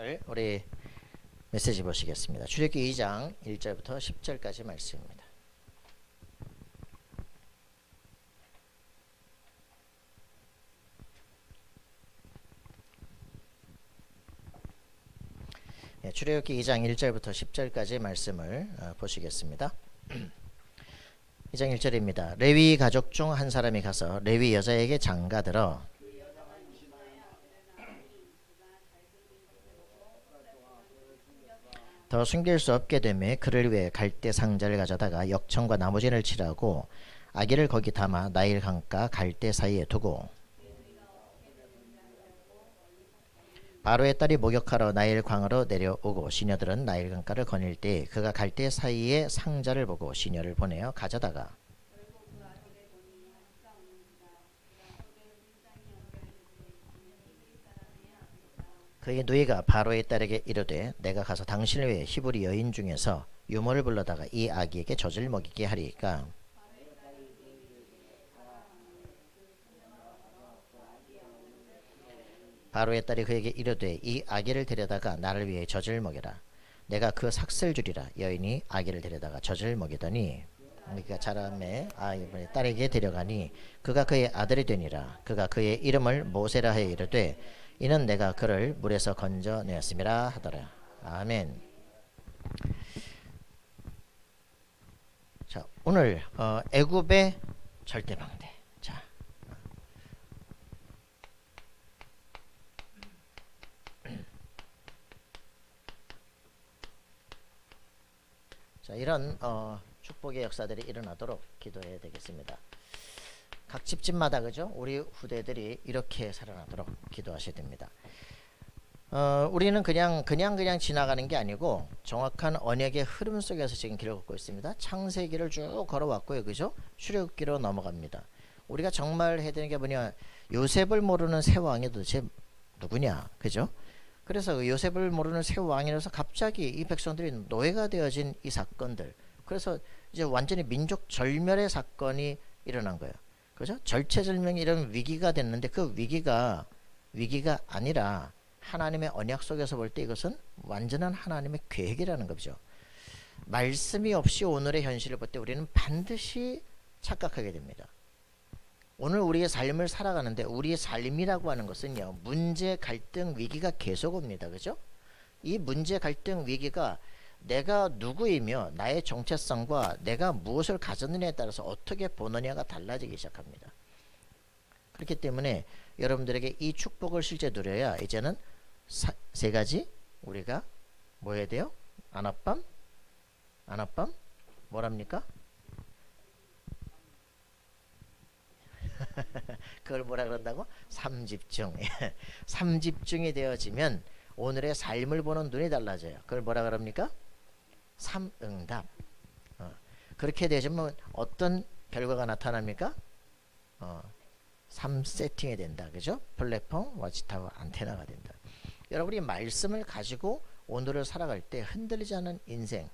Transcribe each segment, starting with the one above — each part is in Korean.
오늘 우리 메시지 보시겠습니다. 출애굽기 2장 1절부터 10절까지 말씀입니다. 출애굽기 2장 1절부터 10절까지 말씀을 보시겠습니다. 2장 1절입니다. 레위 가족 중 한 사람이 가서 레위 여자에게 장가들어 더 숨길 수 없게 되매 그를 위해 갈대 상자를 가져다가 역청과 나무진을 칠하고 아기를 거기 담아 나일 강가 갈대 사이에 두고 바로의 딸이 목욕하러 나일 강으로 내려오고 시녀들은 나일 강가를 거닐 때 그가 갈대 사이에 상자를 보고 시녀를 보내어 가져다가 그의 누이가 바로의 딸에게 이르되 내가 가서 당신을 위해 히브리 여인 중에서 유모를 불러다가 이 아기에게 젖을 먹이게 하리이까 바로의 딸이 그에게 이르되 이 아기를 데려다가 나를 위해 젖을 먹여라. 내가 그 삭슬 주리라. 여인이 아기를 데려다가 젖을 먹이더니 그가 자라매 딸에게 데려가니 그가 그의 아들이 되니라. 그가 그의 이름을 모세라 하여 이르되 이는 내가 그를 물에서 건져내었음이라 하더라. 아멘. 자, 오늘 애굽의 절대방대. 자, 이런 축복의 역사들이 일어나도록 기도해야 되겠습니다. 각 집집마다 그죠? 우리 후대들이 이렇게 살아나도록 기도하셔야 됩니다. 우리는 그냥 지나가는 게 아니고 정확한 언약의 흐름 속에서 지금 길을 걷고 있습니다. 창세기를 쭉 걸어왔고요, 그죠? 출애굽기로 넘어갑니다. 우리가 정말 해야 되는 게 뭐냐? 요셉을 모르는 새 왕이 도대체 누구냐, 그죠? 그래서 그 요셉을 모르는 새 왕이라서 갑자기 이 백성들이 노예가 되어진 이 사건들, 그래서 이제 완전히 민족 절멸의 사건이 일어난 거예요. 그죠? 절체절명이 이런 위기가 됐는데 그 위기가 아니라 하나님의 언약 속에서 볼 때 이것은 완전한 하나님의 계획이라는 거죠. 말씀이 없이 오늘의 현실을 볼 때 우리는 반드시 착각하게 됩니다. 오늘 우리의 삶을 살아가는데 우리의 삶이라고 하는 것은요, 문제, 갈등, 위기가 계속 옵니다. 그죠? 이 문제, 갈등, 위기가 내가 누구이며 나의 정체성과 내가 무엇을 가졌느냐에 따라서 어떻게 보느냐가 달라지기 시작합니다. 그렇기 때문에 여러분들에게 이 축복을 실제 누려야 이제는 세 가지 우리가 뭐 해야 돼요? 안압밤 뭐랍니까? 그걸 뭐라 그런다고? 삼집중. 삼집중이 되어지면 오늘의 삶을 보는 눈이 달라져요. 그걸 뭐라 그럽니까? 삼응답. 그렇게 되면 어떤 결과가 나타납니까? 3세팅이 된다. 그죠? 플랫폼, 와치타워, 안테나가 된다. 여러분이 말씀을 가지고 오늘을 살아갈 때 흔들리지 않는 인생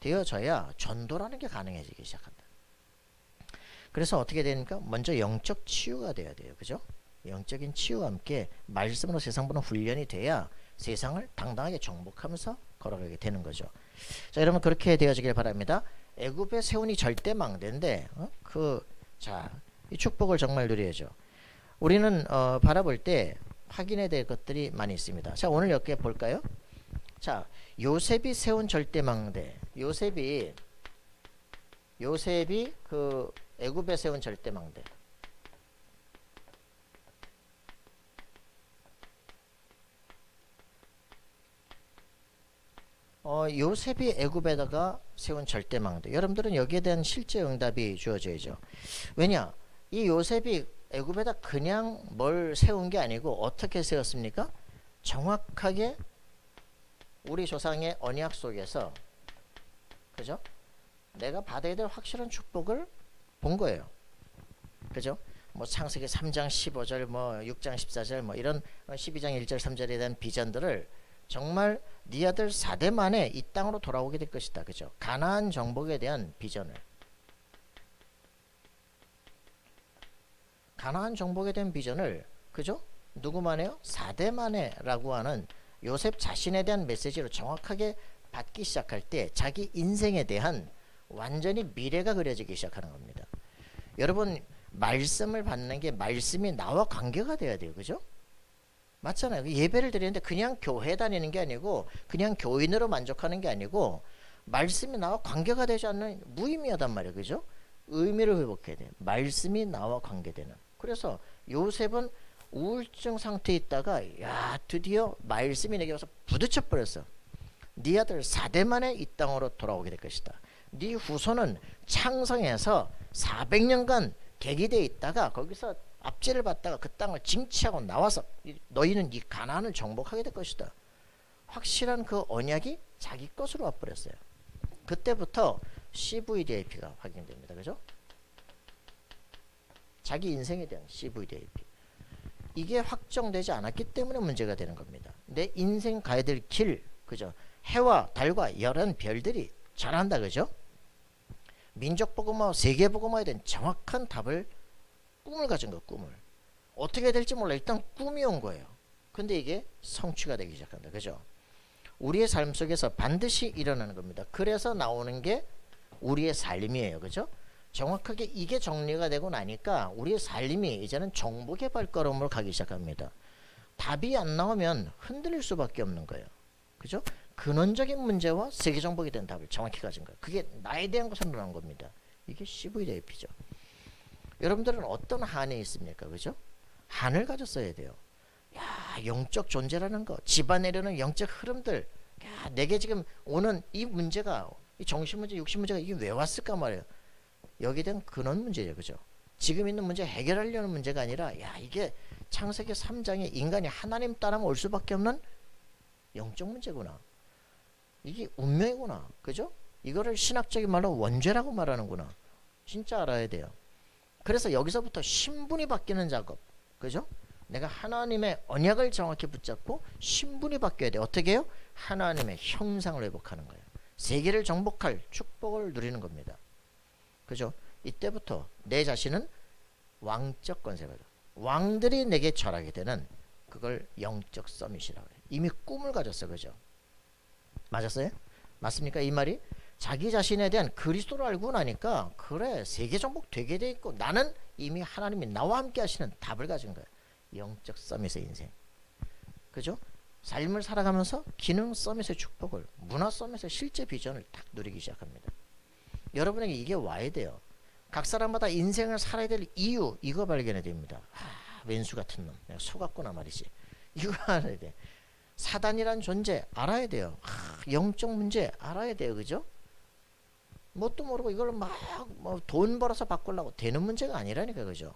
되어져야 전도라는 게 가능해지기 시작한다. 그래서 어떻게 되니까 먼저 영적 치유가 돼야 돼요. 그죠? 영적인 치유와 함께 말씀으로 세상 보는 훈련이 돼야 세상을 당당하게 정복하면서 걸어가게 되는 거죠. 자, 여러분 그렇게 되어지길 바랍니다. 애굽의 세운이 절대 망대인데 이 축복을 정말 누려야죠. 우리는 바라볼 때 확인해야 될 것들이 많이 있습니다. 자, 오늘 몇 개 볼까요? 자, 요셉이 세운 절대망대. 요셉이 그 애굽에 세운 절대망대. 요셉이 애굽에다가 세운 절대망대. 여러분들은 여기에 대한 실제 응답이 주어져야죠. 왜냐? 이 요셉이 애굽에다 그냥 뭘 세운 게 아니고 어떻게 세웠습니까? 정확하게 우리 조상의 언약 속에서, 그죠? 내가 받아야 될 확실한 축복을 본 거예요. 그죠? 뭐 창세기 3장 15절, 뭐 6장 14절, 뭐 이런 12장 1절 3절에 대한 비전들을 정말 네 아들 4대 만에 이 땅으로 돌아오게 될 것이다. 그죠? 가나안 정복에 대한 비전을, 가나안 정복에 대한 비전을, 그죠? 누구만 해요? 4대 만에라고 하는 요셉 자신에 대한 메시지로 정확하게 받기 시작할 때 자기 인생에 대한 완전히 미래가 그려지기 시작하는 겁니다. 여러분, 말씀을 받는 게 말씀이 나와 관계가 돼야 돼요. 그죠? 맞잖아요. 예배를 드리는데 그냥 교회 다니는 게 아니고 그냥 교인으로 만족하는 게 아니고 말씀이 나와 관계가 되지 않는 무의미하단 말이에요. 그죠? 의미를 회복해야 돼요. 말씀이 나와 관계되는. 그래서 요셉은 우울증 상태에 있다가 야 드디어 말씀이 내게 와서 부딪혀 버렸어. 네 아들 4대 만에 이 땅으로 돌아오게 될 것이다. 네 후손은 창성에서 400년간 객이되어 있다가 거기서 압제를 받다가 그 땅을 징치하고 나와서 너희는 이 가나안을 정복하게 될 것이다. 확실한 그 언약이 자기 것으로 와버렸어요. 그때부터 CVDIP가 확인됩니다. 그죠? 자기 인생에 대한 CVDIP. 이게 확정되지 않았기 때문에 문제가 되는 겁니다. 내 인생 가야 될 길, 그죠? 해와 달과 열한 별들이 잘한다, 그죠? 민족복음화, 세계복음화에 대한 정확한 답을 꿈을 가진 거, 꿈을. 어떻게 될지 몰라. 일단 꿈이 온 거예요. 근데 이게 성취가 되기 시작한다, 그죠? 우리의 삶 속에서 반드시 일어나는 겁니다. 그래서 나오는 게 우리의 삶이에요, 그죠? 정확하게 이게 정리가 되고 나니까 우리의 삶이 이제는 정복의 발걸음으로 가기 시작합니다. 답이 안 나오면 흔들릴 수밖에 없는 거예요. 그죠? 근원적인 문제와 세계 정복에 대한 답을 정확히 가진 거예요. 그게 나에 대한 것으로 나온 겁니다. 이게 CVDIP죠. 여러분들은 어떤 한에 있습니까? 그죠? 한을 가졌어야 돼요. 야, 영적 존재라는 거, 집안에려는 영적 흐름들, 야, 내게 지금 오는 이 문제가, 이 정신 문제, 육신 문제가 이게 왜 왔을까 말이에요. 여기에 대한 근원 문제예요. 그죠? 지금 있는 문제 해결하려는 문제가 아니라 야 이게 창세기 3장에 인간이 하나님 따라만 올 수밖에 없는 영적 문제구나. 이게 운명이구나. 그죠? 이거를 신학적인 말로 원죄라고 말하는구나. 진짜 알아야 돼요. 그래서 여기서부터 신분이 바뀌는 작업. 그죠? 내가 하나님의 언약을 정확히 붙잡고 신분이 바뀌어야 돼. 어떻게 해요? 하나님의 형상을 회복하는 거예요. 세계를 정복할 축복을 누리는 겁니다. 그죠? 이때부터 내 자신은 왕적 권세가 돼. 왕들이 내게 절하게 되는 그걸 영적 서밋이라고 해요. 이미 꿈을 가졌어. 그죠? 맞았어요? 맞습니까? 이 말이 자기 자신에 대한 그리스도를 알고 나니까 그래 세계 정복 되게 돼 있고 나는 이미 하나님이 나와 함께 하시는 답을 가진 거예요. 영적 서밋의 인생. 그죠? 삶을 살아가면서 기능 서밋의 축복을, 문화 서밋의 실제 비전을 딱 누리기 시작합니다. 여러분에게 이게 와야 돼요. 각 사람마다 인생을 살아야 될 이유 이거 발견해야 됩니다. 왼수 같은 놈 내가 속았구나 말이지. 이거 알아야 돼. 사단이란 존재 알아야 돼요. 영적 문제 알아야 돼요. 그죠? 뭣도 모르고 이걸 막 돈 벌어서 바꾸려고 되는 문제가 아니라니까. 그죠?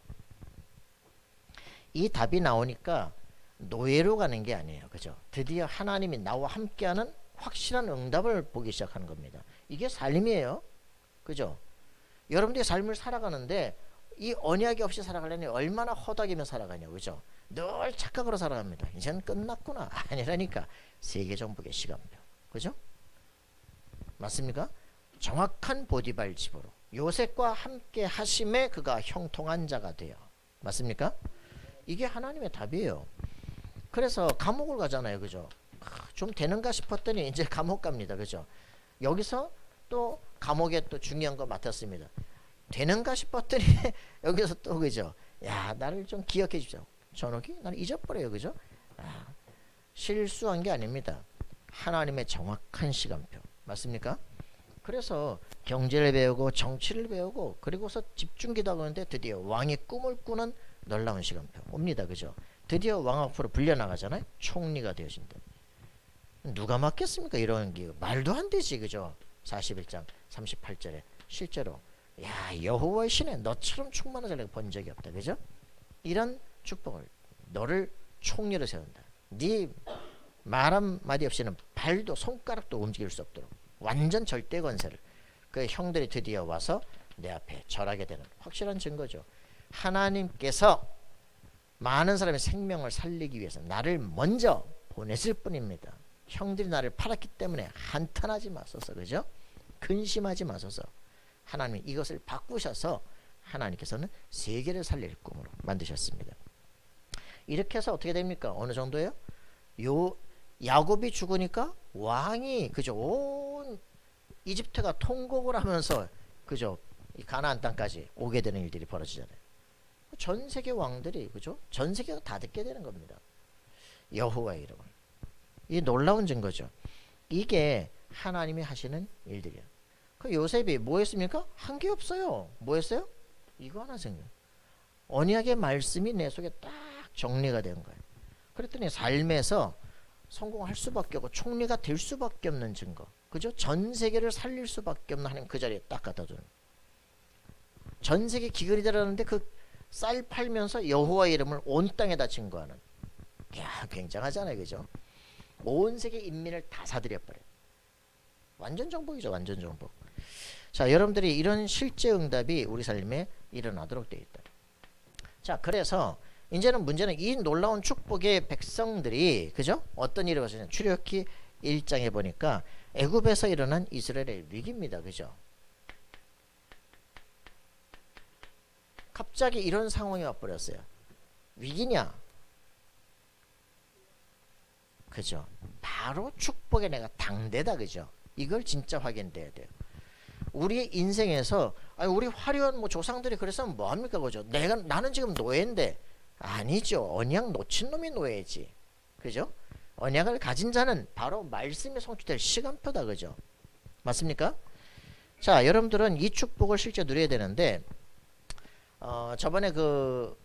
이 답이 나오니까 노예로 가는 게 아니에요. 그죠? 드디어 하나님이 나와 함께하는 확실한 응답을 보기 시작하는 겁니다. 이게 삶이에요. 그죠? 여러분들이 삶을 살아가는데 이 언약이 없이 살아가려니 얼마나 허덕이며 살아가냐. 그죠? 늘 착각으로 살아갑니다. 이제는 끝났구나. 아니라니까. 세계 정복의 시간표. 그죠? 맞습니까? 정확한 보디발 집으로 요셉과 함께 하심에 그가 형통한 자가 되어. 맞습니까? 이게 하나님의 답이에요. 그래서 감옥을 가잖아요. 그죠? 좀 되는가 싶었더니 이제 감옥 갑니다. 그죠? 여기서 또 감옥에 또 중요한 거 맡았습니다. 되는가 싶었더니 여기서 또 그죠? 야 나를 좀 기억해 주십시오. 전옥이 나를 잊어버려요. 그죠? 실수한 게 아닙니다. 하나님의 정확한 시간표. 맞습니까? 그래서 경제를 배우고 정치를 배우고 그리고서 집중기도 하는데 드디어 왕의 꿈을 꾸는 놀라운 시간표 옵니다. 그죠? 드디어 왕 앞으로 불려나가잖아요. 총리가 되어진다. 누가 맡겠습니까? 이런 게 말도 안 되지. 그죠? 41장 38절에 실제로 야 여호와의 신에 너처럼 충만한 자를 본 적이 없다. 그죠? 이런 축복을 너를 총리로 세운다. 네 말 한마디 없이는 발도 손가락도 움직일 수 없도록 완전 절대 권세를 그 형들이 드디어 와서 내 앞에 절하게 되는 확실한 증거죠. 하나님께서 많은 사람의 생명을 살리기 위해서 나를 먼저 보냈을 뿐입니다. 형들이 나를 팔았기 때문에 한탄하지 마소서. 그죠? 근심하지 마소서. 하나님이 이것을 바꾸셔서 하나님께서는 세계를 살릴 꿈으로 만드셨습니다. 이렇게 해서 어떻게 됩니까? 어느 정도예요? 야곱이 죽으니까 왕이 그죠 온 이집트가 통곡을 하면서 그죠 이 가나안 땅까지 오게 되는 일들이 벌어지잖아요. 전 세계 왕들이 그죠 전 세계가 다 듣게 되는 겁니다. 여호와의 이름을. 이 놀라운 증거죠. 이게 하나님이 하시는 일들이야. 그 요셉이 뭐 했습니까? 한 게 없어요. 뭐 했어요? 이거 하나 생겨. 언약의 말씀이 내 속에 딱 정리가 된 거예요. 그랬더니 삶에서 성공할 수밖에 없고 총리가 될 수밖에 없는 증거. 그죠? 전 세계를 살릴 수밖에 없는 하나님 그 자리에 딱 갖다 두는. 전 세계 기근이 들었는데 그 쌀 팔면서 여호와의 이름을 온 땅에다 증거하는. 야, 굉장하잖아요. 그죠? 온 세계 인민을 다 사들여 버려요. 완전 정복이죠. 완전 정복. 자, 여러분들이 이런 실제 응답이 우리 삶에 일어나도록 되어 있다. 자, 그래서 이제는 문제는 이 놀라운 축복의 백성들이 그죠? 어떤 일이 벌어지냐? 출애굽기 1장에 보니까 애굽에서 일어난 이스라엘의 위기입니다. 그죠? 갑자기 이런 상황이 와버렸어요. 위기냐? 그죠? 바로 축복의 내가 당대다. 그죠? 이걸 진짜 확인돼야 돼요. 우리의 인생에서 아니 우리 화려한 뭐 조상들이 그랬으면 뭐합니까? 그죠? 나는 지금 노예인데 아니죠. 언약 놓친 놈이 노예지. 그죠? 언약을 가진 자는 바로 말씀이 성취될 시간표다. 그죠? 맞습니까? 자, 여러분들은 이 축복을 실제 누려야 되는데 저번에 그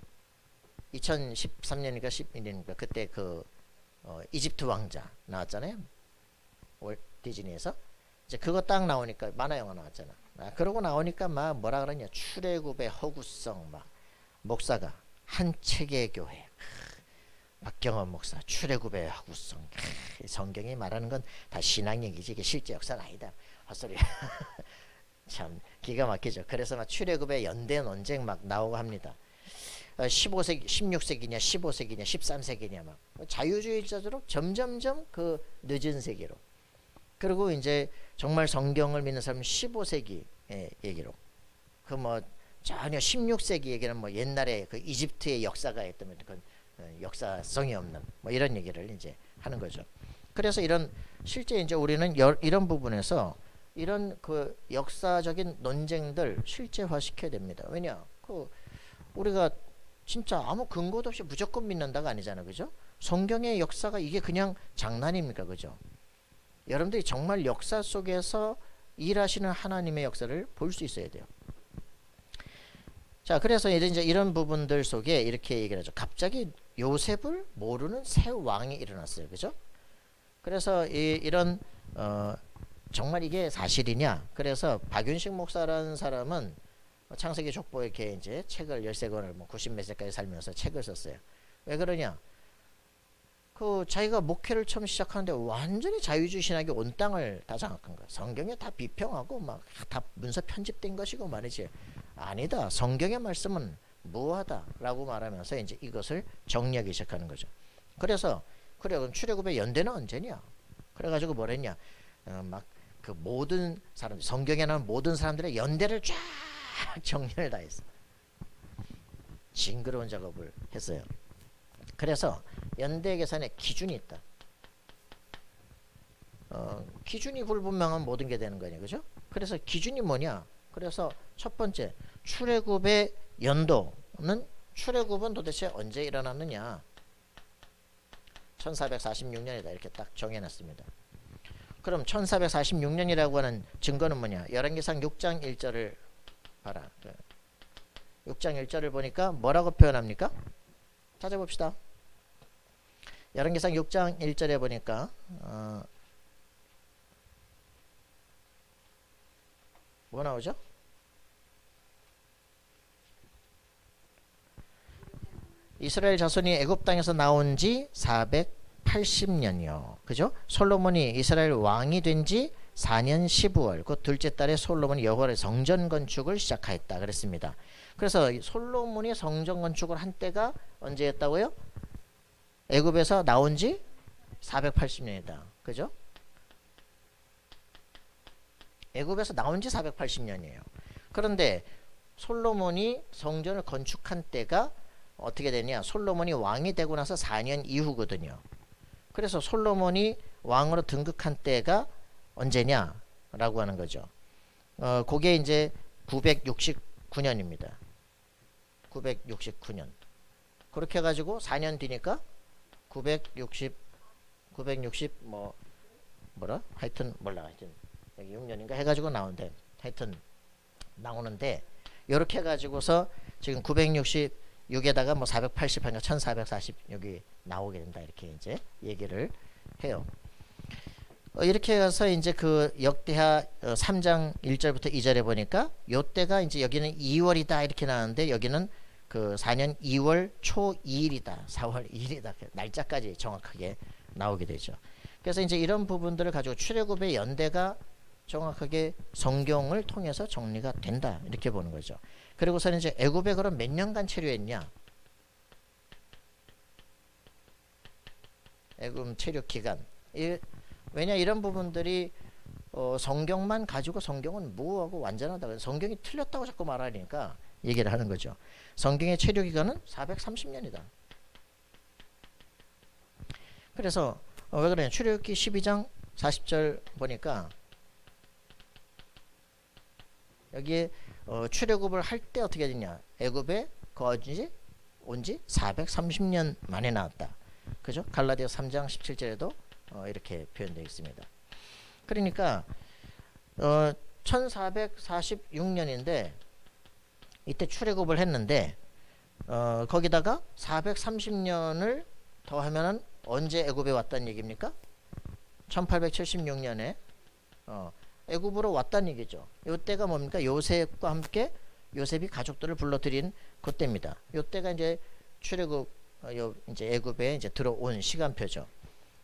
2013년인가 11년인가 그때 그 이집트 왕자 나왔잖아요. 월 디즈니에서. 이제 그거 딱 나오니까 만화 영화 나왔잖아. 그러고 나오니까 막 뭐라 그러냐. 출애굽의 허구성 막 목사가 한 책의 교회. 박경원 목사 출애굽의 허구성. 성경이 말하는 건 다 신앙 얘기지 이게 실제 역사는 아니다. 헛소리. 참 기가 막히죠. 그래서 막 출애굽의 연대 논쟁 막 나오고 합니다. 15세기, 16세기냐, 15세기냐, 13세기냐 막 자유주의자들로 점점점 그 늦은 세기로. 그리고 이제 정말 성경을 믿는 사람은 15세기 얘기로. 그 뭐 전혀 16세기 얘기는 뭐 옛날에 그 이집트의 역사가 했다면 그 역사성이 없는 뭐 이런 얘기를 이제 하는 거죠. 그래서 이런 실제 이제 우리는 이런 부분에서 이런 그 역사적인 논쟁들 실제화 시켜야 됩니다. 왜냐? 그 우리가 진짜 아무 근거도 없이 무조건 믿는다가 아니잖아요. 그죠? 성경의 역사가 이게 그냥 장난입니까? 그죠? 여러분들이 정말 역사 속에서 일하시는 하나님의 역사를 볼 수 있어야 돼요. 자, 그래서 이제 이런 부분들 속에 이렇게 얘기를 하죠. 갑자기 요셉을 모르는 새 왕이 일어났어요. 그죠? 그래서 이런 정말 이게 사실이냐? 그래서 박윤식 목사라는 사람은 창세기 족보 이렇게 이제 책을 13권을 뭐 90몇 세까지 살면서 책을 썼어요. 왜 그러냐? 그 자기가 목회를 처음 시작하는데 완전히 자유주의 신학이 온 땅을 다 장악한 거야. 성경에 다 비평하고 막 다 문서 편집된 것이고 말이지. 아니다. 성경의 말씀은 무하다라고 말하면서 이제 이것을 정리하기 시작하는 거죠. 그래서 그래 그럼 출애굽의 연대는 언제냐? 그래가지고 뭐랬냐? 막 그 모든 사람 성경에 나오는 모든 사람들의 연대를 쫙 정리를 다 했어. 징그러운 작업을 했어요. 그래서 연대 계산에 기준이 있다. 기준이 불분명한 모든 게 되는 거냐, 그죠? 그래서 기준이 뭐냐? 그래서 첫 번째 출애굽의 연도는 출애굽은 도대체 언제 일어났느냐? 1446년이다 이렇게 딱 정해놨습니다. 그럼 1446년이라고 하는 증거는 뭐냐? 열왕기상 6장 1절을 봐라. 6장 1절을 보니까 뭐라고 표현합니까? 찾아봅시다. 열왕기상 6장 1절에 보니까 뭐 나오죠? 이스라엘 자손이 애굽 땅에서 나온 지 480년이요. 그죠? 솔로몬이 이스라엘 왕이 된 지 4년 12월 곧 둘째 달에 솔로몬이 여호와의 성전 건축을 시작하였다 그랬습니다. 그래서 솔로몬이 성전 건축을 한 때가 언제였다고요? 애굽에서 나온 지 480년이다. 그죠? 애굽에서 나온 지 480년이에요. 그런데 솔로몬이 성전을 건축한 때가 어떻게 되냐? 솔로몬이 왕이 되고 나서 4년 이후거든요. 그래서 솔로몬이 왕으로 등극한 때가 언제냐라고 하는 거죠. 그게 이제 969년입니다. 969년. 그렇게 해가지고 4년 뒤니까 960 뭐라? 하여튼 몰라. 하여튼 여기 6년인가 해가지고 나오는데 하여튼 나오는데 이렇게 해가지고서 지금 966에다가 뭐 480하니까 1440 여기 나오게 된다. 이렇게 이제 얘기를 해요. 이렇게 해서 이제 그 역대하 3장 1절부터 2절에 보니까 요때가 이제 여기는 2월이다 이렇게 나왔는데 여기는 그 4년 2월 초 2일이다. 4월 2일이다. 날짜까지 정확하게 나오게 되죠. 그래서 이제 이런 부분들을 가지고 출애굽의 연대가 정확하게 성경을 통해서 정리가 된다. 이렇게 보는 거죠. 그리고서는 이제 애굽에 그럼 몇 년간 체류했냐? 애굽 체류 기간. 왜냐 이런 부분들이 성경만 가지고 성경은 무하고 완전하다. 성경이 틀렸다고 자꾸 말하니까 얘기를 하는 거죠. 성경의 체류 기간은 430년이다. 그래서 왜 그러냐? 출애굽기 12장 40절 보니까 여기에 출애굽을 할 때 어떻게 되냐? 애굽에 온지 430년 만에 나왔다. 그죠? 갈라디아 3장 17절에도 이렇게 표현되어 있습니다. 그러니까 1446년인데 이때 출애굽을 했는데 거기다가 430년을 더하면은 언제 애굽에 왔다는 얘기입니까? 1876년에 애굽으로 왔다는 얘기죠. 이때가 뭡니까? 요셉과 함께 요셉이 가족들을 불러들인 그때입니다. 이때가 이제 출애굽 이제 애굽에 이제 들어온 시간표죠.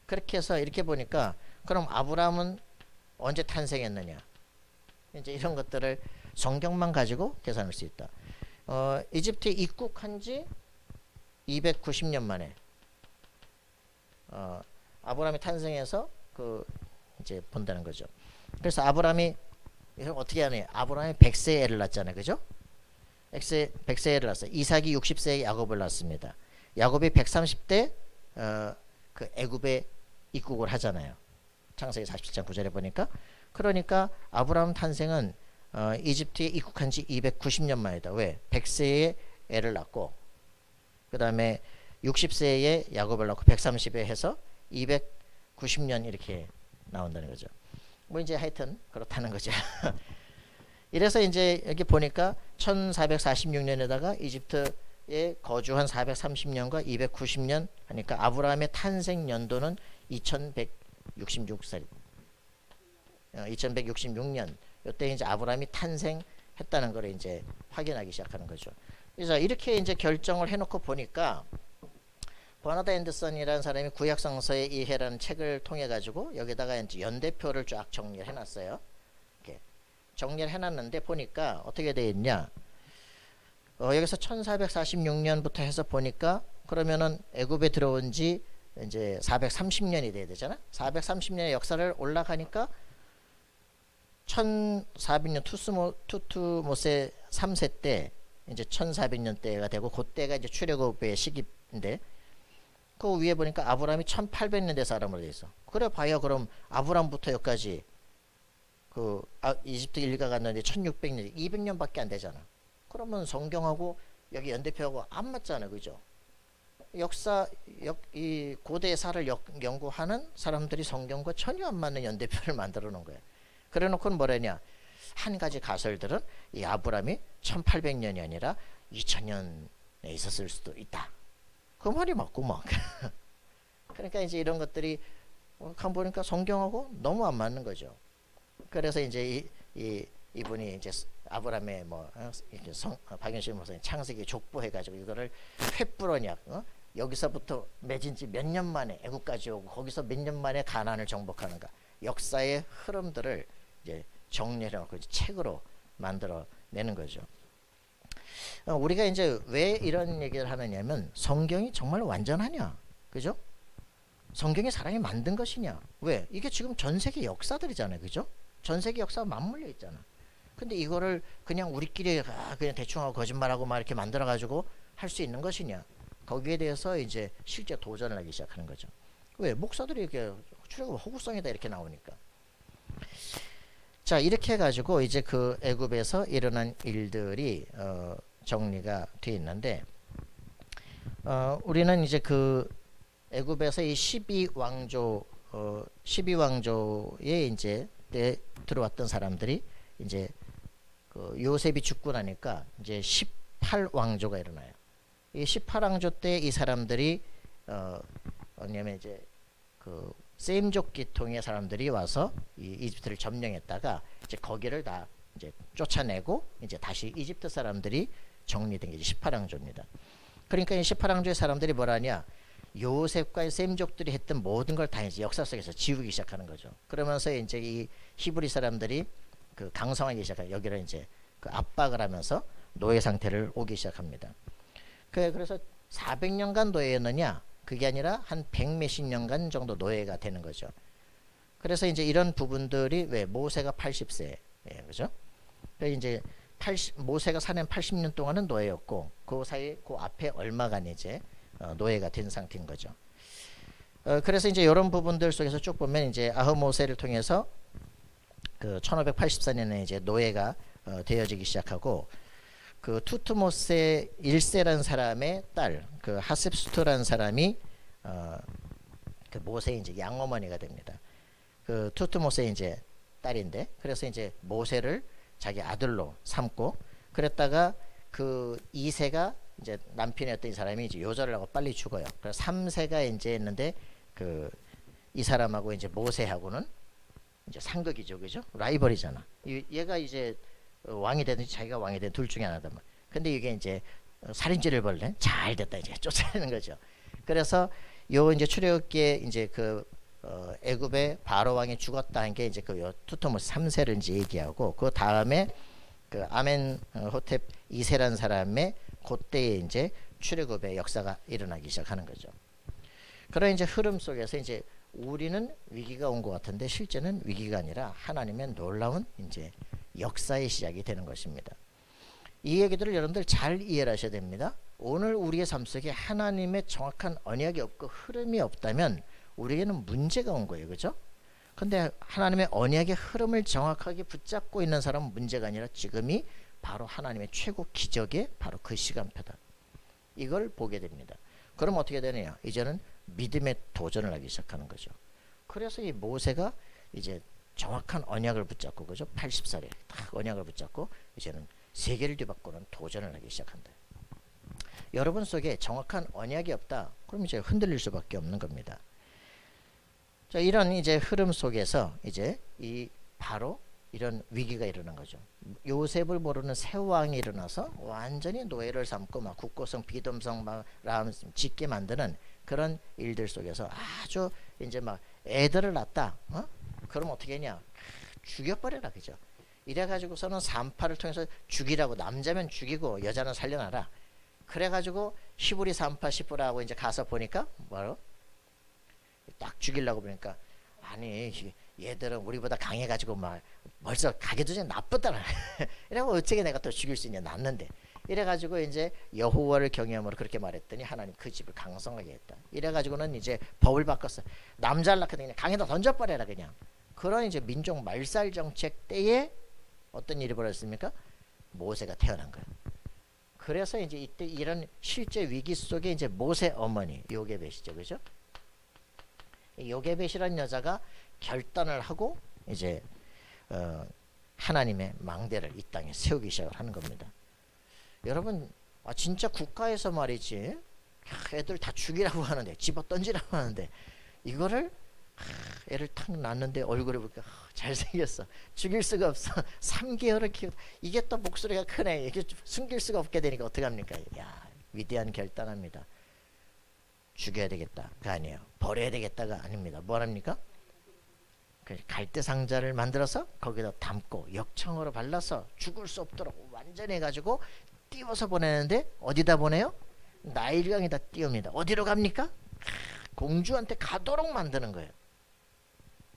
그렇게 해서 이렇게 보니까 그럼 아브라함은 언제 탄생했느냐? 이제 이런 것들을 성경만 가지고 계산할 수 있다. 이집트에 입국한 지 290년 만에 아브라함이 탄생해서 그 이제 본다는 거죠. 그래서 아브라함이 이걸 어떻게 하냐? 아브라함이 100세에 애를 낳았잖아요. 그죠? 100세에 애를 낳았어요. 이삭이 60세에 야곱을 낳았습니다. 야곱이 130대 그 애굽에 입국을 하잖아요. 창세기 47장 9절에 보니까. 그러니까 아브라함 탄생은 이집트에 입국한 지 290년 만이다. 왜? 100세에 애를 낳고 그 다음에 60세에 야곱을 낳고 130에 해서 290년 이렇게 나온다는 거죠. 뭐 이제 하여튼 그렇다는 거죠. 이래서 이제 여기 보니까 1446년에다가 이집트에 거주한 430년과 290년 하니까 아브라함의 탄생 연도는 2166살 2166년 이때 이제 아브라함이 탄생했다는 걸 이제 확인하기 시작하는 거죠. 그래서 이렇게 이제 결정을 해놓고 보니까 버나드 앤더슨이라는 사람이 구약성서의 이해라는 책을 통해 가지고 여기다가 이제 연대표를 쫙 정리를 해놨어요. 이렇게 정리를 해놨는데 보니까 어떻게 되어 있냐? 여기서 1446년부터 해서 보니까 그러면은 애굽에 들어온 지 이제 430년이 돼야 되잖아. 430년의 역사를 올라가니까 1400년 투투모세 3세 때 이제 1400년 때가 되고 그때가 이제 출애굽의 시기인데 그 위에 보니까 아브라함이 1800년대 사람으로 돼 있어. 그래 봐야 그럼 아브라함부터 여기까지 그 이집트 일가 갔는데 1600년 200년밖에 안 되잖아. 그러면 성경하고 여기 연대표하고 안 맞잖아. 그죠? 이 고대사를 연구하는 사람들이 성경과 전혀 안 맞는 연대표를 만들어 놓은 거야. 그래 놓고는 뭐라냐? 한 가지 가설들은 이 아브라함이 1800년이 아니라 2000년에 있었을 수도 있다. 그 말이 맞고 막. 그러니까 이제 이런 것들이 간 보니까 성경하고 너무 안 맞는 거죠. 그래서 이제 이분이 이제 아브라함의 박윤실 목사님 창세기 족보해가지고 이거를 횃불언약 여기서부터 맺은 지 몇 년 만에 애국까지 오고 거기서 몇 년 만에 가나안을 정복하는가 역사의 흐름들을 이제 정리해놓고 책으로 만들어 내는 거죠. 우리가 이제 왜 이런 얘기를 하느냐면 성경이 정말 완전하냐, 그죠? 성경이 사람이 만든 것이냐? 왜? 이게 지금 전 세계 역사들이잖아요, 그죠? 전 세계 역사가 맞물려 있잖아. 근데 이거를 그냥 우리끼리 그냥 대충하고 거짓말하고 막 이렇게 만들어 가지고 할 수 있는 것이냐? 거기에 대해서 이제 실제 도전을 하기 시작하는 거죠. 왜? 목사들이 이렇게 출애굽 허구성이다 이렇게 나오니까. 자, 이렇게 해가지고 이제 그 애굽에서 일어난 일들이 정리가 되어 있는데, 우리는 이제 그 애굽에서 이 12왕조 12왕조에 이제 들어왔던 사람들이 이제 그 요셉이 죽고 나니까 이제 18왕조가 일어나요. 이 18왕조 때 이 사람들이 뭐냐면 이제 그 셈족 계통의 사람들이 와서 이 이집트를 점령했다가 이제 거기를 다 이제 쫓아내고 이제 다시 이집트 사람들이 정리된 게 이제 18왕조입니다. 그러니까 이 18왕조의 사람들이 뭐라냐? 요셉과 셈족들이 했던 모든 걸 다 이제 역사 속에서 지우기 시작하는 거죠. 그러면서 이제 이 히브리 사람들이 그 강성하기 시작해요. 여기를 이제 그 압박을 하면서 노예 상태를 오기 시작합니다. 그래서 400년간 노예였느냐? 그게 아니라 한 100몇십 년간 정도 노예가 되는 거죠. 그래서 이제 이런 부분들이 왜 모세가 80세, 예, 그죠? 그래서 이제 모세가 사는 80년 동안은 노예였고 그 사이 그 앞에 얼마간 이제 노예가 된 상태인 거죠. 그래서 이제 이런 부분들 속에서 쭉 보면 이제 아흐모세를 통해서 그 1584년에 이제 노예가 되어지기 시작하고 그 투트모세 1세라는 사람의 딸, 그 하셉수트라는 사람이 그 모세의 이제 양어머니가 됩니다. 그 투트모세의 이제 딸인데, 그래서 이제 모세를 자기 아들로 삼고, 그랬다가 그 2세가 이제 남편이었던 이 사람이 이제 요절을 하고 빨리 죽어요. 그래서 3세가 이제 했는데 그 이 사람하고 이제 모세하고는 이제 상극이죠, 그죠? 라이벌이잖아. 얘가 이제 왕이 되든지 자기가 왕이 되든 둘 중에 하나다. 근데 이게 이제 살인죄를 벌래 잘 됐다 이제 쫓아내는 거죠. 그래서 요 이제 출애굽기에 이제 그 애굽의 바로 왕이 죽었다 한 게 이제 그 투토모스 3세를 이제 얘기하고, 그 다음에 그 아멘호텝 2세라는 사람의 그때에 이제 출애굽의 역사가 일어나기 시작하는 거죠. 그런 이제 흐름 속에서 이제 우리는 위기가 온 것 같은데 실제는 위기가 아니라 하나님의 놀라운 이제 역사의 시작이 되는 것입니다. 이 얘기들을 여러분들 잘 이해를 하셔야 됩니다. 오늘 우리의 삶 속에 하나님의 정확한 언약이 없고 흐름이 없다면 우리에게는 문제가 온 거예요, 그죠? 근데 하나님의 언약의 흐름을 정확하게 붙잡고 있는 사람은 문제가 아니라 지금이 바로 하나님의 최고 기적의 바로 그 시간표다. 이걸 보게 됩니다. 그럼 어떻게 되느냐? 이제는 믿음의 도전을 하기 시작하는 거죠. 그래서 이 모세가 이제 정확한 언약을 붙잡고, 그죠? 80살에 딱 언약을 붙잡고 이제는 세계를 뒤바꾸는 도전을 하기 시작한다. 여러분 속에 정확한 언약이 없다. 그럼 이제 흔들릴 수밖에 없는 겁니다. 자, 이런 이제 흐름 속에서 이제 이 바로 이런 위기가 일어난 거죠. 요셉을 모르는 새 왕이 일어나서 완전히 노예를 삼고 막 국고성 비dom성 막 짓게 만드는 그런 일들 속에서 아주 이제 막 애들을 낳았다. 그럼 어떻게 했냐? 죽여버려라, 그죠? 이래가지고서는 산파를 통해서 죽이라고, 남자면 죽이고 여자는 살려놔라. 그래가지고 히브리 산파 시프라고 이제 가서 보니까 뭐로 딱 죽이려고 보니까, 아니 얘들은 우리보다 강해가지고 막 벌써 가기도 전에 나쁘더라. 이래고 어떻게 내가 또 죽일 수 있냐, 낳는데. 이래가지고 이제 여호와를 경외함으로 그렇게 말했더니 하나님 그 집을 강성하게 했다. 이래가지고는 이제 법을 바꿨어. 남자를 낳거든 그냥 강에다 던져버려라 그냥. 그런 이제 민족 말살 정책 때에 어떤 일이 벌어졌습니까? 모세가 태어난 거예요. 그래서 이제 이때 이런 실제 위기 속에 이제 모세 어머니 요게벳이죠, 그죠? 요게벳이라는 여자가 결단을 하고 이제 하나님의 망대를 이 땅에 세우기 시작을 하는 겁니다. 여러분, 진짜 국가에서 말이지 애들 다 죽이라고 하는데, 집어 던지라고 하는데, 이거를 애를 탁 낳는데 얼굴을 보니까 잘생겼어, 죽일 수가 없어, 3개월을 키우다, 이게 또 목소리가 크네, 이게 숨길 수가 없게 되니까 어떡합니까? 야, 위대한 결단합니다. 죽여야 되겠다가 아니에요. 버려야 되겠다가 아닙니다. 뭘 합니까? 갈대 상자를 만들어서 거기다 담고 역청으로 발라서 죽을 수 없도록 완전히 해가지고 띄워서 보내는데, 어디다 보내요? 나일강에다 띄웁니다. 어디로 갑니까? 공주한테 가도록 만드는 거예요.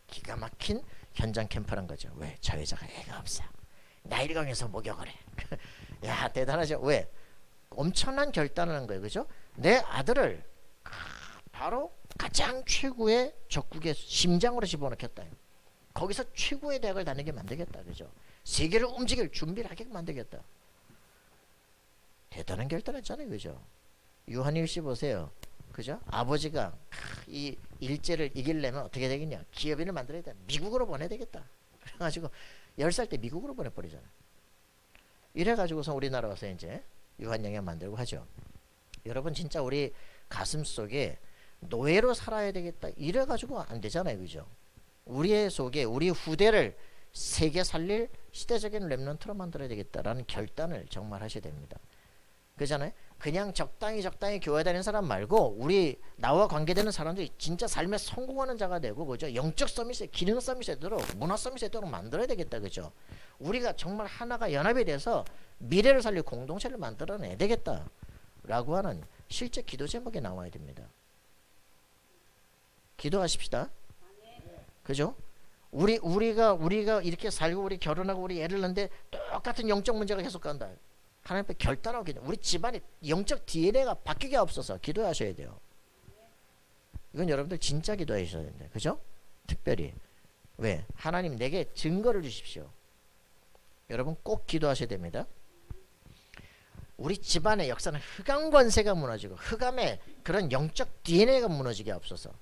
기가 막힌 현장 캠프란 거죠. 왜? 저 여자가 애가 없어. 나일강에서 목욕을 해. 야, 대단하죠. 왜? 엄청난 결단을 한 거예요, 그죠? 내 아들을 바로 가장 최고의 적국의 심장으로 집어넣겠다. 거기서 최고의 대학을 다니게 만들겠다. 그죠? 세계를 움직일 준비를 하게 만들겠다. 대단한 결단했잖아요. 그죠? 유한일 씨 보세요. 그죠? 아버지가 이 일제를 이기려면 어떻게 되겠냐? 기업인을 만들어야 돼. 미국으로 보내야 되겠다. 그래가지고 10살 때 미국으로 보내버리잖아. 이래가지고서 우리나라 와서 이제 유한영양 만들고 하죠. 여러분 진짜 우리 가슴 속에 노예로 살아야 되겠다. 이래가지고 안 되잖아요. 그죠? 우리의 속에 우리 후대를 세계 살릴 시대적인 랩런트로 만들어야 되겠다라는 결단을 정말 하셔야 됩니다. 그잖아요. 그냥 적당히 교회 다니는 사람 말고 우리 나와 관계되는 사람들이 진짜 삶에 성공하는 자가 되고 그죠? 영적 서밋에 기능 서밋에 되도록 문화 서밋에 되도록 만들어야 되겠다. 그죠? 우리가 정말 하나가 연합이 돼서 미래를 살릴 공동체를 만들어내야 되겠다 라고 하는 실제 기도 제목이 나와야 됩니다. 기도하십시다. 그죠? 우리가 이렇게 살고 우리 결혼하고 우리 애를 낳는데 똑같은 영적 문제가 계속 간다. 하나님 앞에 결단하고 기도. 우리 집안의 영적 DNA가 바뀌게 없어서 기도하셔야 돼요. 이건 여러분들 진짜 기도하셔야 됩니다. 그죠? 특별히 왜? 하나님 내게 증거를 주십시오. 여러분 꼭 기도하셔야 됩니다. 우리 집안의 역사는 흑암 권세가 무너지고 흑암의 그런 영적 DNA가 무너지게 없어서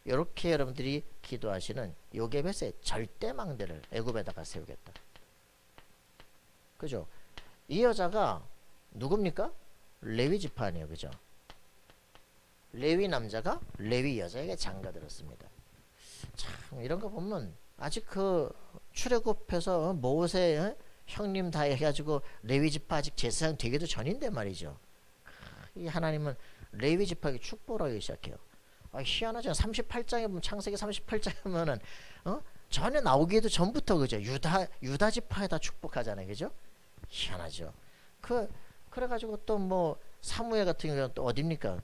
이렇게 여러분들이 기도하시는 요게벳의 절대망대를 애굽에다가 세우겠다. 그죠? 이 여자가 누굽니까? 레위 지파 아니에요. 그죠? 레위 남자가 레위 여자에게 장가들었습니다. 참 이런 거 보면 아직 그 출애굽해서 모세 형님 다 해가지고 레위 지파 아직 제사장 되기도 전인데 말이죠. 이 하나님은 레위 지파에게 축복을 하기 시작해요. 희한하죠. 38장에 보면 창세기 38장에 보면은 전에 나오기에도 전부터 그죠. 유다 지파에다 축복하잖아요. 그죠? 희한하죠. 그래가지고 또 뭐 사무엘 같은 경우는 또 어딥니까?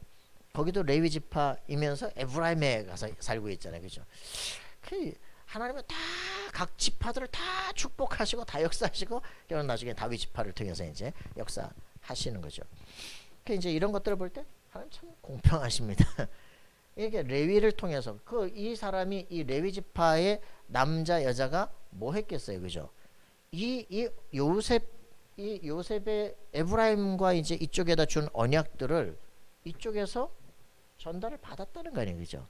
거기도 레위 지파이면서 에브라임에 가서 살고 있잖아요. 그죠? 하나님은 다 각 지파들을 다 축복하시고 다 역사하시고 결국 나중에 다윗 지파를 통해서 이제 역사하시는 거죠. 이제 이런 것들을 볼 때 하나님 참 공평하십니다. 이게 레위를 통해서 이 사람이 이 레위 지파의 남자 여자가 뭐 했겠어요. 그죠? 이 요셉의 에브라임과 이제 이쪽에다 준 언약들을 이쪽에서 전달을 받았다는 거 아니에요. 그죠?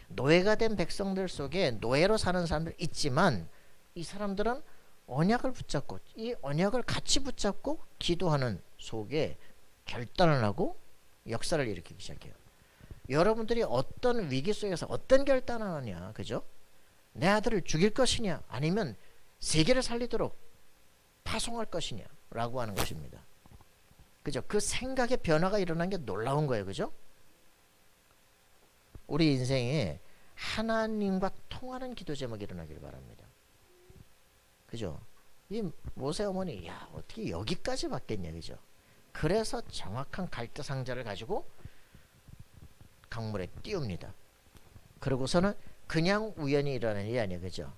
노예가 된 백성들 속에 노예로 사는 사람들 있지만 이 사람들은 언약을 붙잡고 이 언약을 같이 붙잡고 기도하는 속에 결단을 하고 역사를 일으키기 시작해요. 여러분들이 어떤 위기 속에서 어떤 결단을 하느냐. 그죠? 내 아들을 죽일 것이냐 아니면 세계를 살리도록 파송할 것이냐 라고 하는 것입니다. 그죠? 그 생각의 변화가 일어난 게 놀라운 거예요. 그죠? 우리 인생에 하나님과 통하는 기도 제목이 일어나길 바랍니다. 그죠? 이 모세 어머니 야 어떻게 여기까지 받겠냐. 그죠? 그래서 정확한 갈대 상자를 가지고 강물에 띄웁니다. 그러고서는 그냥 우연히 일어나는 일이 아니에요. 그죠?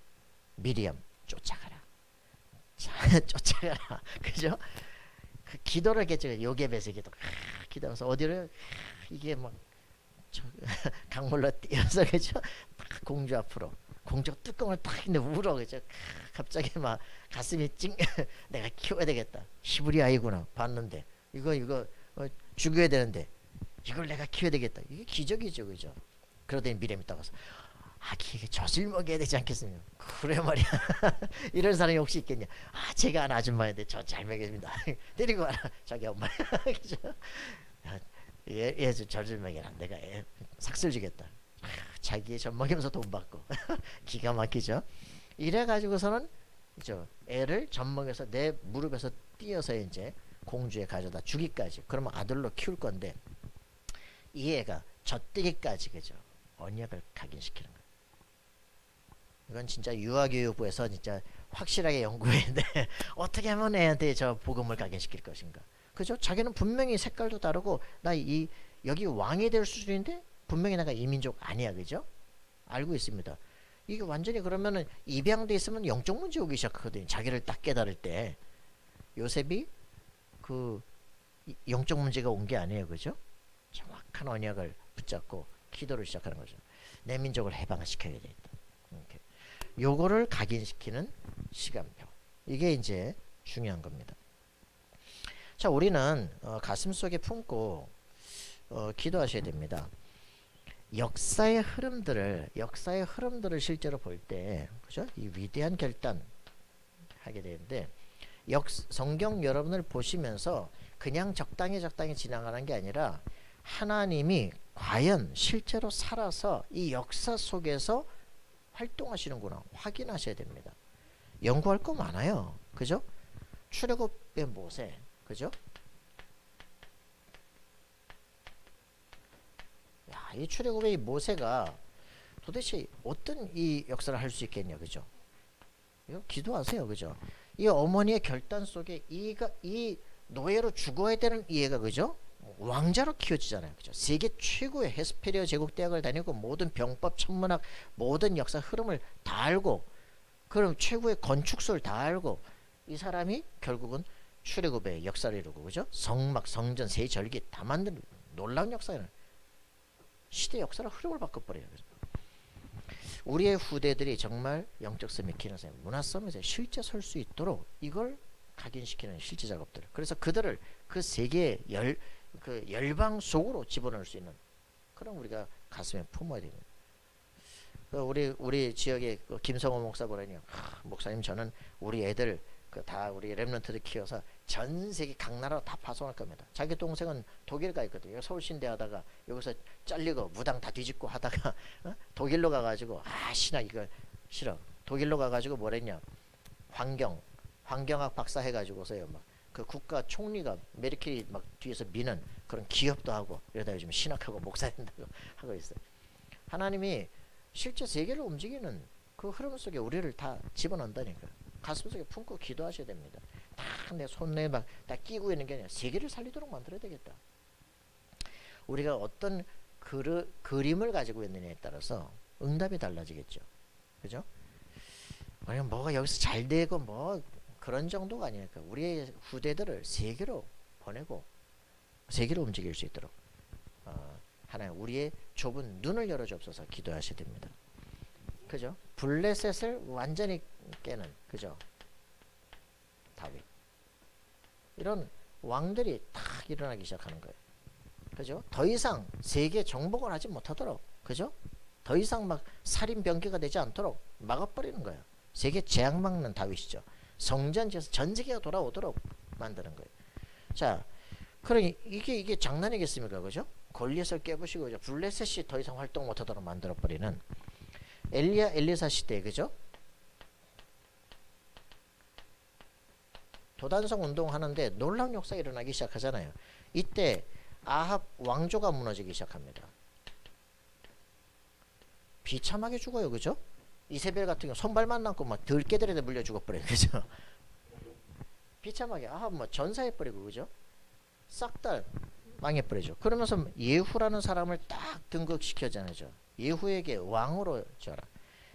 미리암 쫓아가라. 쫓아가라. 그죠? 그 기도를 했겠죠. 요게벳의 기도. 기도하면서 어디를 이게 막 강물로 띄어서 그죠? 딱 공주 앞으로 공주가 뚜껑을 딱 근데 울어. 그죠? 갑자기 막 가슴이 찡 내가 키워야 되겠다. 히브리 아이구나. 봤는데 이거 죽여야 되는데 이걸 내가 키워야 되겠다. 이게 기적이죠. 그죠? 그러더니 미리암이 따가서 아기 젖을 먹여야 되지 않겠습니까? 그래 말이야. 이런 사람이 혹시 있겠냐? 제가 아는 아줌마인데 저 잘 먹여줍니다. 데리고 와라. 자기 엄마. 그죠? 얘 젖을 먹여라. 내가 삭슬 주겠다. 자기의 젖 먹이면서 돈 받고. 기가 막히죠? 이래가지고서는 애를 젖 먹여서 내 무릎에서 띄어서 이제 공주에 가져다 주기까지. 그러면 아들로 키울 건데 이 애가 젖뜨기까지 그죠? 언약을 각인시키는 거예요. 이건 진짜 유아교육부에서 진짜 확실하게 연구했는데 어떻게 하면 애한테 저 복음을 각인시킬 것인가. 그죠? 자기는 분명히 색깔도 다르고 여기 왕이 될 수준인데 분명히 내가 이민족 아니야. 그죠? 알고 있습니다. 이게 완전히 그러면은 입양돼 있으면 영적 문제 오기 시작하거든요. 자기를 딱 깨달을 때 요셉이 그 영적 문제가 온 게 아니에요. 그죠? 정확한 언약을 붙잡고 기도를 시작하는 거죠. 내 민족을 해방시켜야 되겠다. 이렇게. 요거를 각인시키는 시간표. 이게 이제 중요한 겁니다. 자, 우리는 가슴속에 품고 기도하셔야 됩니다. 역사의 흐름들을 실제로 볼 때, 그죠? 이 위대한 결단 하게 되는데, 성경 여러분을 보시면서 그냥 적당히 지나가는 게 아니라 하나님이 과연 실제로 살아서 이 역사 속에서 활동하시는구나 확인하셔야 됩니다. 연구할 거 많아요. 그죠? 출애굽의 모세, 그죠? 야, 이 출애굽의 모세가 도대체 어떤 이 역사를 할 수 있겠냐, 그죠? 이거 기도하세요, 그죠? 이 어머니의 결단 속에 이 노예로 죽어야 되는 이 애가, 그죠? 왕자로 키워지잖아요, 그죠? 세계 최고의 헤스페리아 제국 대학을 다니고 모든 병법, 천문학, 모든 역사 흐름을 다 알고, 그럼 최고의 건축술을 다 알고, 이 사람이 결국은 출애굽의 역사를 이루고, 그죠? 성막, 성전, 세 절기 다 만든 놀라운 역사는 시대 역사를 흐름을 바꿔버려요. 그죠? 우리의 후대들이 정말 영적 섬이 키는 사람, 문화 섬에서 실제 설 수 있도록 이걸 각인시키는 실제 작업들. 그래서 그들을 그 세계의 그 열방 속으로 집어넣을 수 있는 그런 우리가 가슴에 품어야 됩니다. 우리 지역의 김성호 목사 보라니요. 목사님, 저는 우리 애들 다 우리 랩런트들 키워서 전 세계 각 나라로 다 파송할 겁니다. 자기 동생은 독일 가 있거든요. 서울신대 하다가 여기서 잘리고 무당 다 뒤집고 하다가 독일로 가가지고 신학 이거 싫어. 독일로 가가지고 뭐랬냐, 환경학 박사 해가지고서요, 막 그 국가 총리가 메르켈이 막 뒤에서 미는 그런 기업도 하고 이러다 요즘 신학하고 목사 된다고 하고 있어요. 하나님이 실제 세계를 움직이는 그 흐름 속에 우리를 다 집어넣는다니까. 가슴속에 품고 기도하셔야 됩니다. 다 내 손에 막 다 끼고 있는 게 아니라 세계를 살리도록 만들어야 되겠다. 우리가 어떤 그림을 가지고 있느냐에 따라서 응답이 달라지겠죠. 그죠? 아니면 뭐가 여기서 잘 되고 뭐 그런 정도가 아니니까 우리의 후대들을 세계로 보내고 세계로 움직일 수 있도록 하나님 우리의 좁은 눈을 열어주옵소서 기도하셔야 됩니다. 그죠? 블레셋을 완전히 깨는, 그죠? 다윗. 이런 왕들이 탁 일어나기 시작하는 거예요. 그죠? 더 이상 세계 정복을 하지 못하도록, 그죠? 더 이상 막 살인 병기가 되지 않도록 막아버리는 거예요. 세계 재앙 막는 다윗이죠. 성전지에서 전 세계가 돌아오도록 만드는 거예요. 자, 그러니 이게 장난이겠습니까, 그죠? 골리앗을 깨부시고 이제 블레셋이 더 이상 활동 못하도록 만들어버리는 엘리야 엘리사 시대, 그죠? 도단성 운동하는데 놀라운 역사가 일어나기 시작하잖아요. 이때 아합 왕조가 무너지기 시작합니다. 비참하게 죽어요, 그죠? 이세벨 같은 경우 손발만 남고 막 들깨들에다 물려 죽어버려요, 그죠? 비참하게 아합 뭐 전사해버리고, 그죠? 싹 다 망해버리죠. 그러면서 예후라는 사람을 딱 등극시켜잖아요. 예후에게 왕으로 줘라.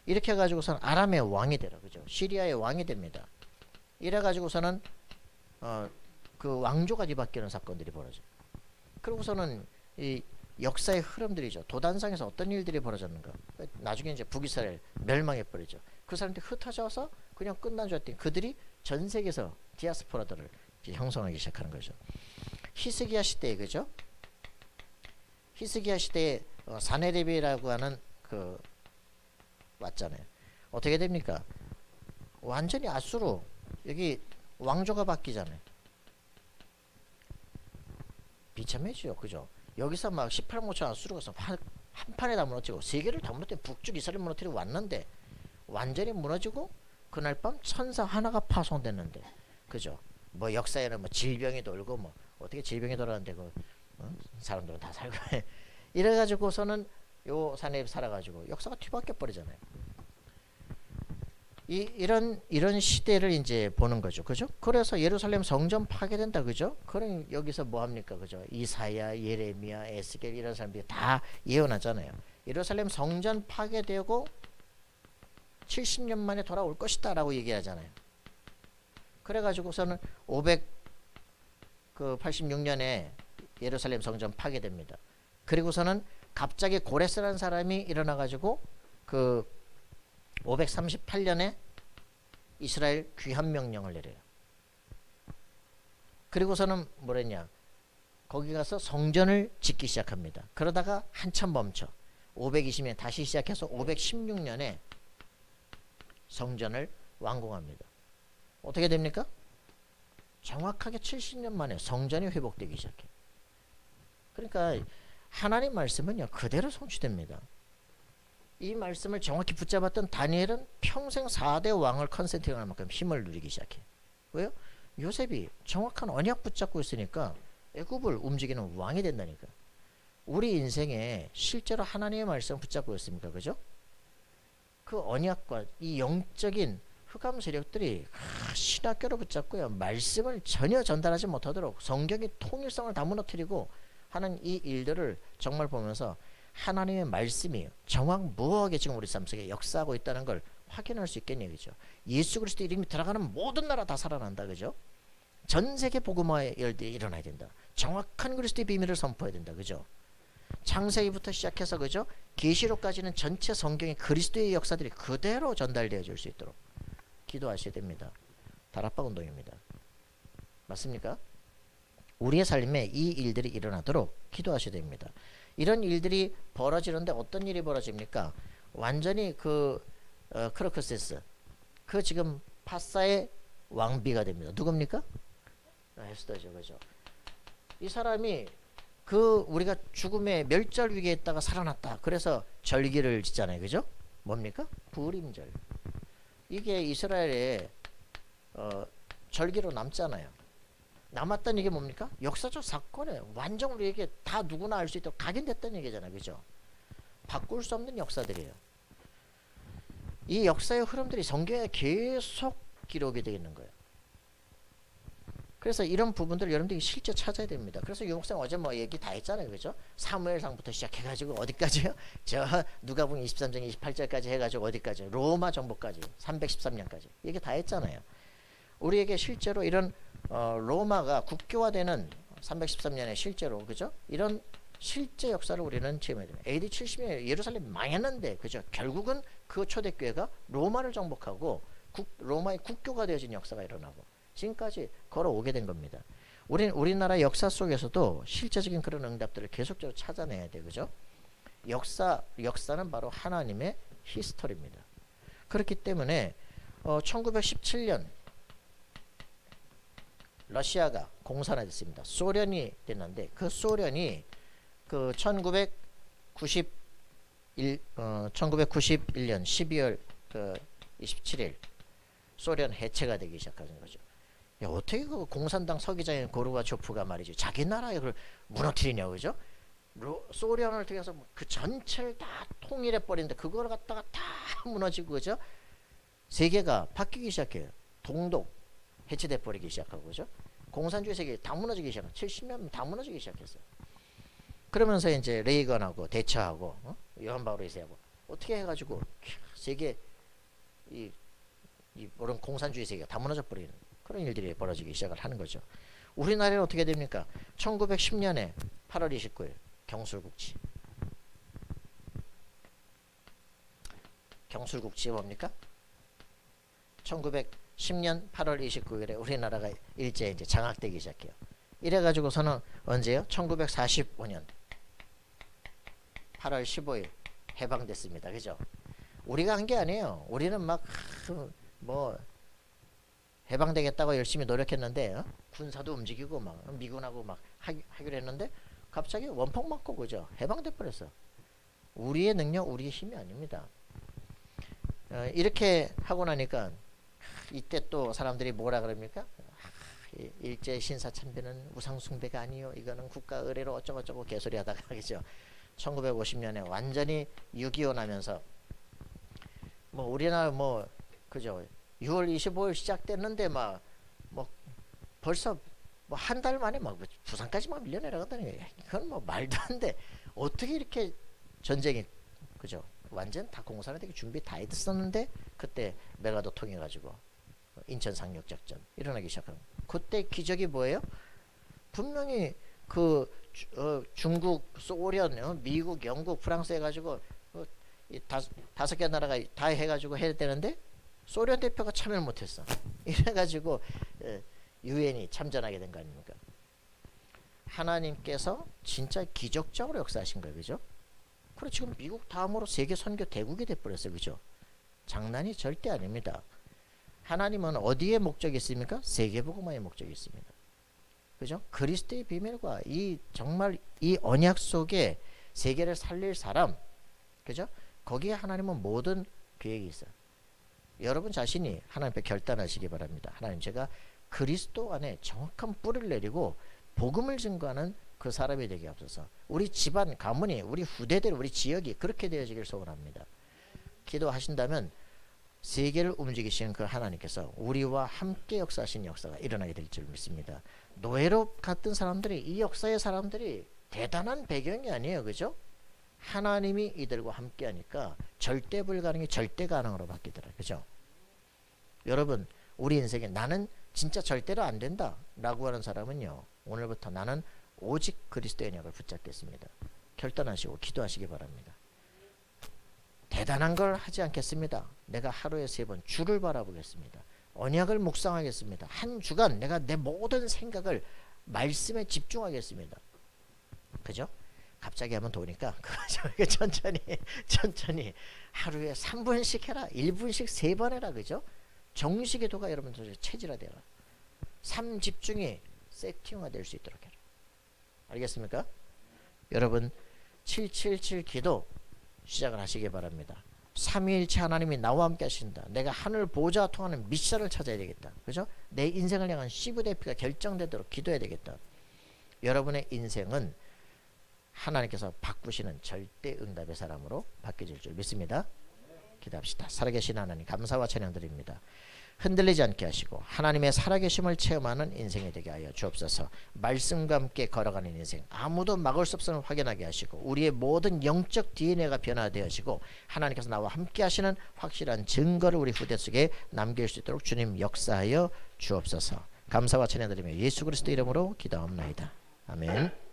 이렇게 해가지고서는 아람의 왕이 되라, 그죠? 시리아의 왕이 됩니다. 이래가지고서는 그 왕조가 뒤바뀌는 사건들이 벌어져요. 그러고서는 이 역사의 흐름들이죠. 도단상에서 어떤 일들이 벌어졌는가. 나중에 이제 북이스라엘 멸망해버리죠. 그 사람들이 흩어져서 그냥 끝난 줄 알았더니 그들이 전 세계에서 디아스포라들을 형성하기 시작하는 거죠. 히스기야 시대에, 그죠? 히스기야 시대에 사네립이라고 하는 그 왔잖아요. 어떻게 됩니까? 완전히 아수르, 여기 왕조가 바뀌잖아요. 비참해지죠, 그죠? 여기서 막 18모처 아수르가 한 판에 다 무너지고 세계를 다 무너뜨리고 북쪽 이스라엘 무너뜨리고 왔는데 완전히 무너지고 그날 밤 천사 하나가 파송됐는데, 그죠? 뭐 역사에는 뭐 질병이 돌고 뭐 어떻게 질병이 돌아가는데 그 사람들은 다 살고 이래가지고서는 요 산에 살아가지고 역사가 뒤바뀌어 버리잖아요. 이런 시대를 이제 보는 거죠, 그죠? 그래서 예루살렘 성전 파괴된다, 그죠? 그럼 여기서 뭐 합니까, 그죠? 이사야, 예레미야, 에스겔 이런 사람들이 다 예언하잖아요. 예루살렘 성전 파괴되고 70년 만에 돌아올 것이다라고 얘기하잖아요. 그래가지고서는 586년에 예루살렘 성전 파괴됩니다. 그리고서는 갑자기 고레스라는 사람이 일어나 가지고 그 538년에 이스라엘 귀환 명령을 내려요. 그리고서는 뭐랬냐, 거기 가서 성전을 짓기 시작합니다. 그러다가 한참 멈춰 520년 다시 시작해서 516년에 성전을 완공합니다. 어떻게 됩니까? 정확하게 70년 만에 성전이 회복되기 시작해. 그러니까 하나님 말씀은요 그대로 성취됩니다. 이 말씀을 정확히 붙잡았던 다니엘은 평생 4대 왕을 컨센트할 만큼 힘을 누리기 시작해. 왜요? 요셉이 정확한 언약 붙잡고 있으니까 애굽을 움직이는 왕이 된다니까. 우리 인생에 실제로 하나님의 말씀을 붙잡고 있습니까? 그죠? 그 언약과 이 영적인 흑암 세력들이 신학교를 붙잡고요, 말씀을 전혀 전달하지 못하도록 성경의 통일성을 다 무너뜨리고 하는 이 일들을 정말 보면서 하나님의 말씀이 정확무하게 지금 우리 삶 속에 역사하고 있다는 걸 확인할 수 있겠냐, 그죠? 예수 그리스도 이름이 들어가는 모든 나라 다 살아난다, 그죠? 전 세계 복음화의 일들이 일어나야 된다. 정확한 그리스도의 비밀을 선포해야 된다, 그죠? 창세기부터 시작해서, 그죠? 계시록까지는 전체 성경의 그리스도의 역사들이 그대로 전달되어 줄 수 있도록 기도하셔야 됩니다. 다락방 운동입니다. 맞습니까? 우리의 삶에 이 일들이 일어나도록 기도하셔야 됩니다. 이런 일들이 벌어지는데 어떤 일이 벌어집니까? 완전히 크로크세스, 그 지금 파사의 왕비가 됩니다. 누굽니까? 에스더죠, 그죠? 이 사람이 우리가 죽음의 멸절 위기에 있다가 살아났다. 그래서 절기를 짓잖아요, 그죠? 뭡니까? 부림절. 이게 이스라엘의 절기로 남잖아요. 남았던 이게 뭡니까? 역사적 사건에 완전 우리에게 다 누구나 알 수 있도록 각인됐던 얘기잖아요, 그죠? 바꿀 수 없는 역사들이에요. 이 역사의 흐름들이 성경에 계속 기록이 되어 있는 거예요. 그래서 이런 부분들을 여러분들이 실제 찾아야 됩니다. 그래서 유목사님 어제 뭐 얘기 다 했잖아요, 그죠? 사무엘상부터 시작해가지고 어디까지요? 저 누가복음 23장 28절까지 해가지고 어디까지? 로마 정복까지 313년까지 얘기 다 했잖아요. 우리에게 실제로 이런 로마가 국교화되는 313년에 실제로, 그죠? 이런 실제 역사를 우리는 체험해야 됩니다. AD 70년에 예루살렘이 망했는데, 그죠? 결국은 그 초대교회가 로마를 정복하고 로마의 국교가 되어진 역사가 일어나고 지금까지 걸어오게 된 겁니다. 우리나라 역사 속에서도 실제적인 그런 응답들을 계속적으로 찾아내야 돼요, 그죠? 역사는 바로 하나님의 히스토리입니다. 그렇기 때문에 1917년 러시아가 공산화됐습니다. 소련이 됐는데 그 소련이 1991년 12월 27일 소련 해체가 되기 시작하는 거죠. 야, 어떻게 그 공산당 서기장인 고르바초프가 말이죠, 자기 나라에 그걸 무너뜨리냐, 그죠? 소련을 통해서 그 전체를 다 통일해 버리는데 그걸 갖다가 다 무너지고, 그죠? 세계가 바뀌기 시작해요. 동독 해체돼 버리기 시작하고, 그죠? 공산주의 세계 다 무너지기 시작한 70년 다 무너지기 시작했어요. 그러면서 이제 레이건하고 대처하고 요한 바오로 2세하고 어떻게 해가지고 세계 이 이런 공산주의 세계가 다 무너져 버리는 그런 일들이 벌어지기 시작을 하는 거죠. 우리나라는 어떻게 됩니까? 1910년에 8월 29일 경술국치. 경술국치 뭡니까? 1910년 8월 29일에 우리나라가 일제 이제 장악되기 시작해요. 이래가지고서는 언제요? 1945년 8월 15일 해방됐습니다. 그죠? 우리가 한 게 아니에요. 우리는 막 해방되겠다고 열심히 노력했는데 군사도 움직이고 막 미군하고 막 하기로 했는데 갑자기 원폭 맞고, 그죠? 해방돼 버렸어. 우리의 능력, 우리의 힘이 아닙니다. 이렇게 하고 나니까 이때 또 사람들이 뭐라 그럽니까? 일제 신사참배는 우상숭배가 아니요, 이거는 국가 의례로 어쩌고저쩌고 개소리 하다가, 그죠? 1950년에 완전히 6.25 나면서 우리나라 그죠? 6월 25일 시작됐는데 벌써 한 달 만에 부산까지 밀려 내려가다니, 그건 말도 안 돼. 어떻게 이렇게 전쟁이, 그죠? 완전 다 공산화되기 준비 다 했었는데 그때 메가도 통해가지고 인천 상륙작전 일어나기 시작하는. 그때 기적이 뭐예요? 분명히 중국, 소련, 미국, 영국, 프랑스 해가지고 이 다섯 개 나라가 다 해가지고 해야 되는데 소련 대표가 참여를 못했어. 이래가지고 유엔이 참전하게 된 거 아닙니까? 하나님께서 진짜 기적적으로 역사하신 거예요, 그죠? 그리고 지금 미국 다음으로 세계 선교 대국이 돼버렸어요, 그죠? 장난이 절대 아닙니다. 하나님은 어디에 목적이 있습니까? 세계복음화의 목적이 있습니다. 그죠? 그리스도의 비밀과 이 정말 이 언약 속에 세계를 살릴 사람, 그죠? 거기에 하나님은 모든 계획이 있어요. 여러분 자신이 하나님 앞에 결단하시기 바랍니다. 하나님, 제가 그리스도 안에 정확한 뿌리를 내리고 복음을 증거하는 그 사람이 되게 하옵소서. 우리 집안, 가문이, 우리 후대들, 우리 지역이 그렇게 되어지길 소원합니다. 기도하신다면 세계를 움직이시는 그 하나님께서 우리와 함께 역사하신 역사가 일어나게 될 줄 믿습니다. 노예로 갔던 사람들이, 이 역사의 사람들이 대단한 배경이 아니에요, 그죠? 하나님이 이들과 함께 하니까 절대 불가능이 절대 가능으로 바뀌더라, 그죠? 여러분, 우리 인생에 나는 진짜 절대로 안 된다 라고 하는 사람은요, 오늘부터 나는 오직 그리스도의 언약을 붙잡겠습니다. 결단하시고 기도하시기 바랍니다. 대단한 걸 하지 않겠습니다. 내가 하루에 3번 주를 바라보겠습니다. 언약을 묵상하겠습니다. 한 주간 내가 내 모든 생각을 말씀에 집중하겠습니다. 그죠? 갑자기 하면 도니까 천천히 하루에 3분씩 해라. 1분씩 3번 해라. 그죠? 정식의 도가 여러분들 체질화되라. 삶 집중이 세팅화될 수 있도록 해라. 알겠습니까? 여러분 777 기도 시작을 하시기 바랍니다. 삼위일체 하나님이 나와 함께 하신다. 내가 하늘 보좌와 통하는 미션을 찾아야 되겠다. 그죠? 내 인생을 향한 시브대피가 결정되도록 기도해야 되겠다. 여러분의 인생은 하나님께서 바꾸시는 절대 응답의 사람으로 바뀌어질 줄 믿습니다. 기도합시다. 살아계신 하나님, 감사와 찬양 드립니다. 흔들리지 않게 하시고 하나님의 살아계심을 체험하는 인생이 되게 하여 주옵소서. 말씀과 함께 걸어가는 인생, 아무도 막을 수 없음을 확인하게 하시고 우리의 모든 영적 DNA가 변화되어지고 하나님께서 나와 함께 하시는 확실한 증거를 우리 후대 속에 남길 수 있도록 주님 역사하여 주옵소서. 감사와 찬양 드리며 예수 그리스도 이름으로 기도합나이다. 아멘.